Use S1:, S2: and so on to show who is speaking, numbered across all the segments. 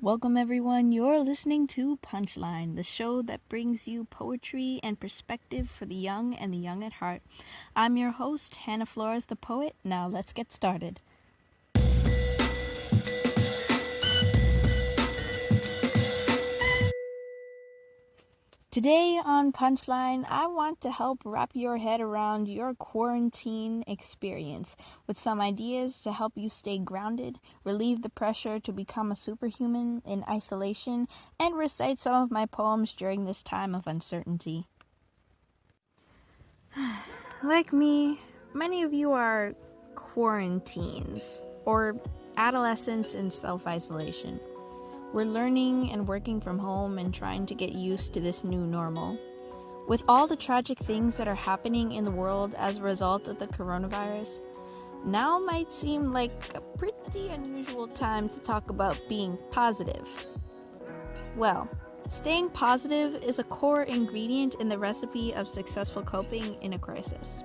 S1: Welcome everyone, you're listening to Punchline, the show that brings you poetry and perspective for the young and the young at heart. I'm your host, Hannah Flores the Poet. Now let's get started. Today on Punchline, I want to help wrap your head around your quarantine experience with some ideas to help you stay grounded, relieve the pressure to become a superhuman in isolation, and recite some of my poems during this time of uncertainty. Like me, many of you are quaranteens, or adolescents in self-isolation. We're learning and working from home and trying to get used to this new normal. With all the tragic things that are happening in the world as a result of the coronavirus, now might seem like a pretty unusual time to talk about being positive. Well, staying positive is a core ingredient in the recipe of successful coping in a crisis.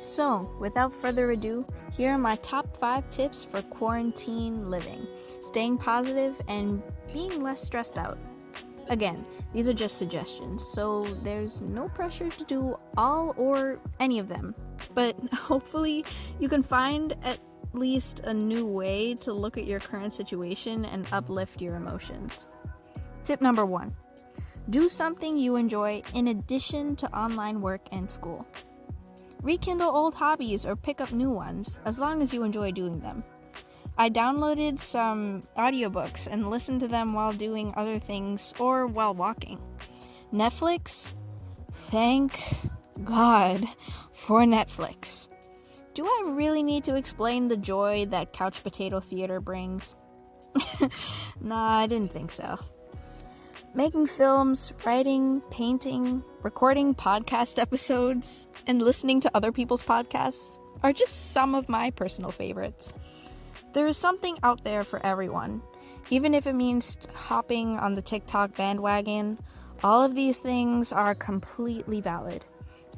S1: So, without further ado, here are my top 5 tips for quarantine living, staying positive, and being less stressed out. Again, these are just suggestions, so there's no pressure to do all or any of them, but hopefully you can find at least a new way to look at your current situation and uplift your emotions. Tip number 1. Do something you enjoy in addition to online work and school. Rekindle old hobbies or pick up new ones, as long as you enjoy doing them. I downloaded some audiobooks and listened to them while doing other things or while walking. Netflix? Thank God for Netflix. Do I really need to explain the joy that couch potato theater brings? Nah, I didn't think so. Making films, writing, painting, recording podcast episodes, and listening to other people's podcasts are just some of my personal favorites. There is something out there for everyone, even if it means hopping on the TikTok bandwagon. All of these things are completely valid,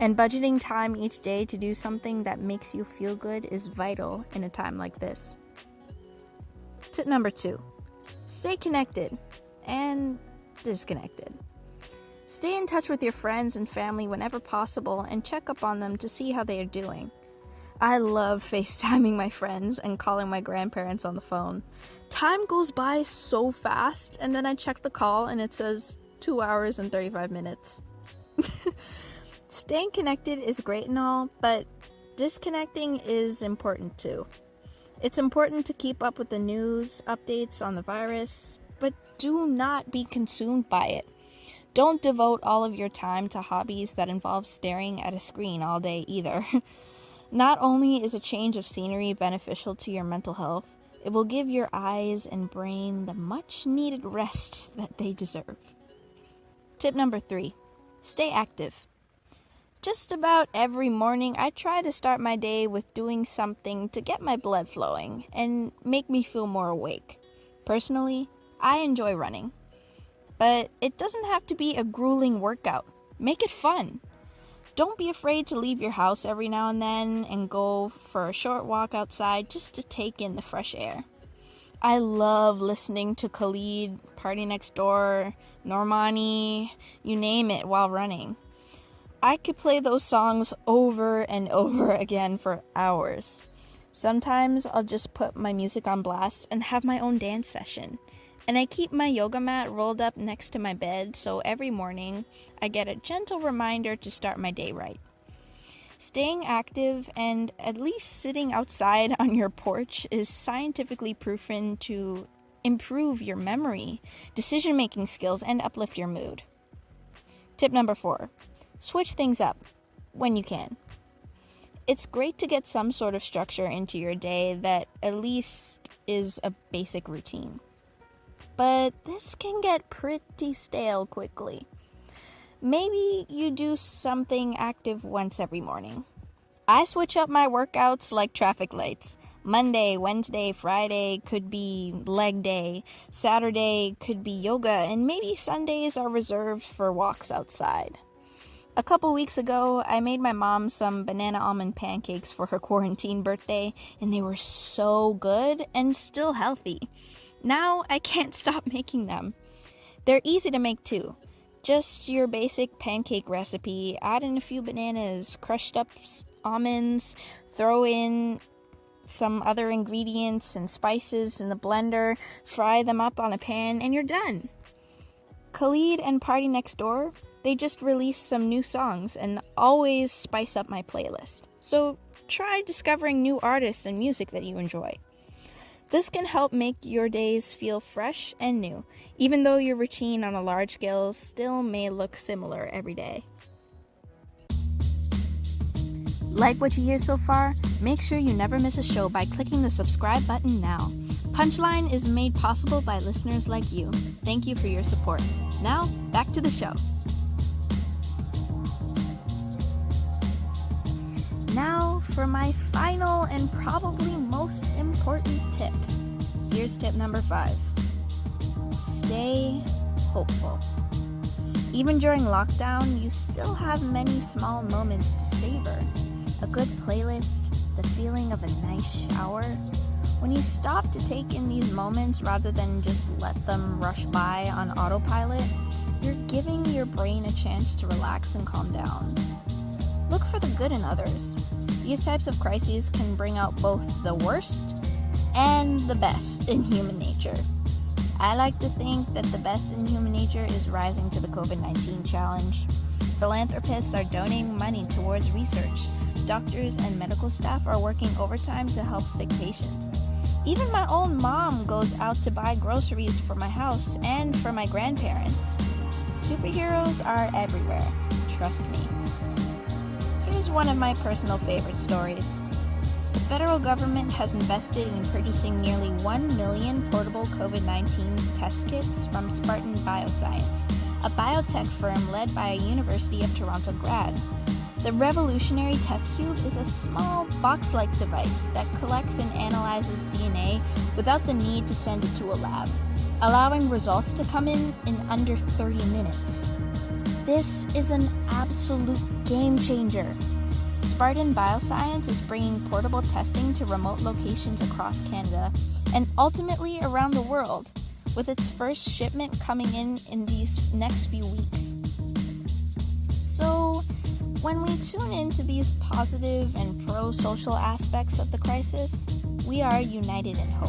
S1: and budgeting time each day to do something that makes you feel good is vital in a time like this. Tip number 2, stay connected and disconnected. Stay in touch with your friends and family whenever possible and check up on them to see how they are doing. I love FaceTiming my friends and calling my grandparents on the phone. Time goes by so fast, and then I check the call and it says 2 hours and 35 minutes. Staying connected is great and all, but disconnecting is important too. It's important to keep up with the news, updates on the virus, but do not be consumed by it. Don't devote all of your time to hobbies that involve staring at a screen all day either. Not only is a change of scenery beneficial to your mental health, it will give your eyes and brain the much needed rest that they deserve. Tip number 3, stay active. Just about every morning, I try to start my day with doing something to get my blood flowing and make me feel more awake. Personally, I enjoy running, but it doesn't have to be a grueling workout. Make it fun. Don't be afraid to leave your house every now and then and go for a short walk outside just to take in the fresh air. I love listening to Khalid, Party Next Door, Normani, you name it, while running. I could play those songs over and over again for hours. Sometimes I'll just put my music on blast and have my own dance session. And I keep my yoga mat rolled up next to my bed, so every morning I get a gentle reminder to start my day right. Staying active and at least sitting outside on your porch is scientifically proven to improve your memory, decision-making skills, and uplift your mood. Tip number 4, switch things up when you can. It's great to get some sort of structure into your day that at least is a basic routine. But this can get pretty stale quickly. Maybe you do something active once every morning. I switch up my workouts like traffic lights. Monday, Wednesday, Friday could be leg day. Saturday could be yoga, and maybe Sundays are reserved for walks outside. A couple weeks ago, I made my mom some banana almond pancakes for her quarantine birthday, and they were so good and still healthy. Now I can't stop making them. They're easy to make too. Just your basic pancake recipe, add in a few bananas, crushed up almonds, throw in some other ingredients and spices in the blender, fry them up on a pan, and you're done. Khalid and Party Next Door, they just released some new songs and always spice up my playlist. So try discovering new artists and music that you enjoy. This can help make your days feel fresh and new, even though your routine on a large scale still may look similar every day. Like what you hear so far? Make sure you never miss a show by clicking the subscribe button now. Punchline is made possible by listeners like you. Thank you for your support. Now, back to the show. Now for my final and probably most important tip. Here's tip number 5. Stay hopeful. Even during lockdown, you still have many small moments to savor. A good playlist, the feeling of a nice shower. When you stop to take in these moments rather than just let them rush by on autopilot, you're giving your brain a chance to relax and calm down. Look for the good in others. These types of crises can bring out both the worst and the best in human nature. I like to think that the best in human nature is rising to the COVID-19 challenge. Philanthropists are donating money towards research. Doctors and medical staff are working overtime to help sick patients. Even my own mom goes out to buy groceries for my house and for my grandparents. Superheroes are everywhere, trust me. Here's one of my personal favorite stories. The federal government has invested in purchasing nearly 1 million portable COVID-19 test kits from Spartan Bioscience, a biotech firm led by a University of Toronto grad. The revolutionary test cube is a small box-like device that collects and analyzes DNA without the need to send it to a lab, allowing results to come in under 30 minutes. This is an absolute game changer. Spartan Bioscience is bringing portable testing to remote locations across Canada and ultimately around the world, with its first shipment coming in these next few weeks. So, when we tune into these positive and pro-social aspects of the crisis, we are united in hope.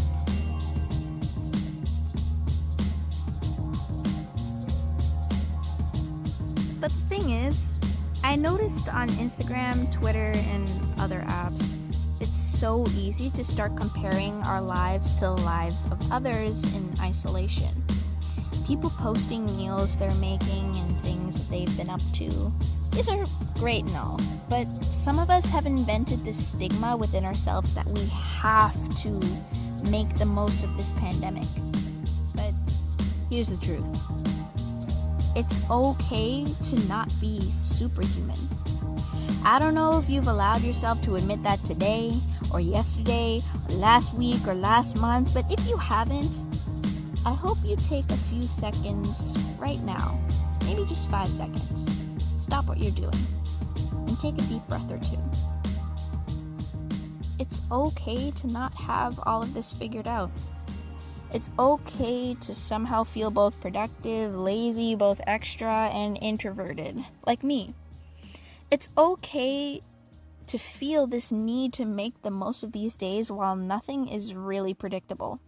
S1: But the thing is, I noticed on Instagram, Twitter, and other apps, it's so easy to start comparing our lives to the lives of others in isolation. People posting meals they're making and things that they've been up to. These are great and all, but some of us have invented this stigma within ourselves that we have to make the most of this pandemic. But here's the truth. It's okay to not be superhuman. I don't know if you've allowed yourself to admit that today, or yesterday, or last week, or last month, but if you haven't, I hope you take a few seconds right now, maybe just 5 seconds. Stop what you're doing and take a deep breath or two. It's okay to not have all of this figured out. It's okay to somehow feel both productive, lazy, both extra, and introverted, like me. It's okay to feel this need to make the most of these days while nothing is really predictable.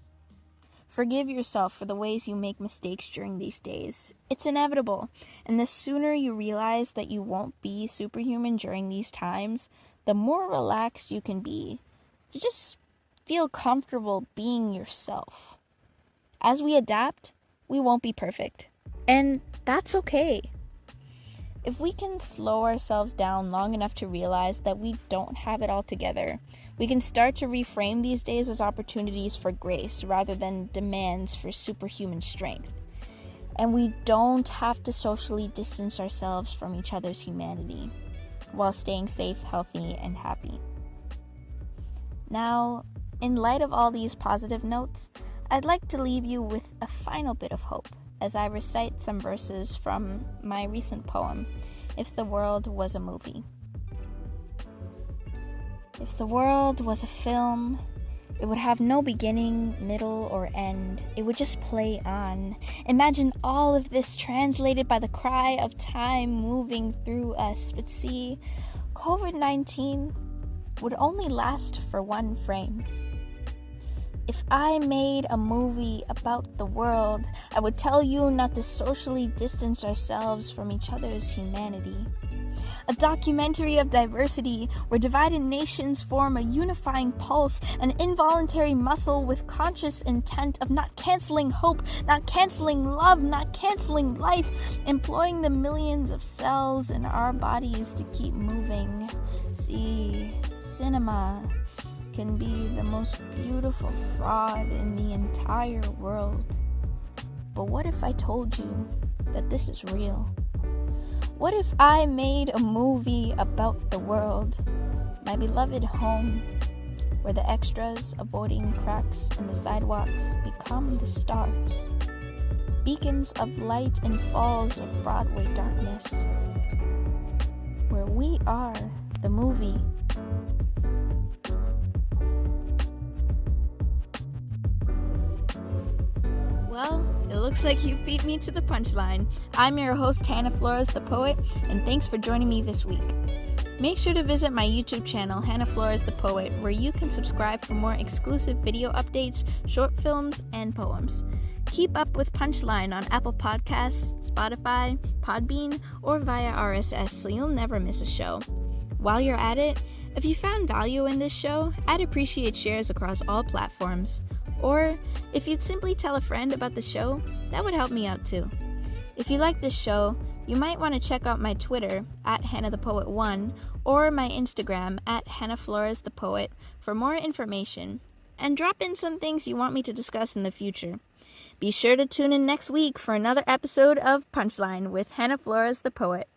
S1: Forgive yourself for the ways you make mistakes during these days. It's inevitable, and the sooner you realize that you won't be superhuman during these times, the more relaxed you can be. You just feel comfortable being yourself. As we adapt, we won't be perfect, and that's okay. If we can slow ourselves down long enough to realize that we don't have it all together, we can start to reframe these days as opportunities for grace rather than demands for superhuman strength. And we don't have to socially distance ourselves from each other's humanity while staying safe, healthy, and happy. Now, in light of all these positive notes, I'd like to leave you with a final bit of hope as I recite some verses from my recent poem, If the World Was a Movie. If the world was a film, It would have no beginning, middle, or end. It would just play on. Imagine all of this translated by the cry of time moving through us. But see, COVID-19 would only last for one frame. If I made a movie about the world, I would tell you not to socially distance ourselves from each other's humanity. A documentary of diversity where divided nations form a unifying pulse, an involuntary muscle with conscious intent of not canceling hope, not canceling love, not canceling life, employing the millions of cells in our bodies to keep moving. See, cinema can be the most beautiful fraud in the entire world. But what if I told you that this is real? What if I made a movie about the world, my beloved home, where the extras avoiding cracks in the sidewalks become the stars, beacons of light in falls of Broadway darkness, where we are the movie. Well, it looks like you beat me to the punchline. I'm your host, Hannah Flores the Poet, and thanks for joining me this week. Make sure to visit my YouTube channel, Hannah Flores the Poet, where you can subscribe for more exclusive video updates, short films, and poems. Keep up with Punchline on Apple Podcasts, Spotify, Podbean, or via RSS so you'll never miss a show. While you're at it, if you found value in this show, I'd appreciate shares across all platforms. Or, if you'd simply tell a friend about the show, that would help me out too. If you like this show, you might want to check out my Twitter, @HannahThePoet1, or my Instagram, @HannahFloresThePoet, for more information, and drop in some things you want me to discuss in the future. Be sure to tune in next week for another episode of Punchline with Hannah Flores the Poet.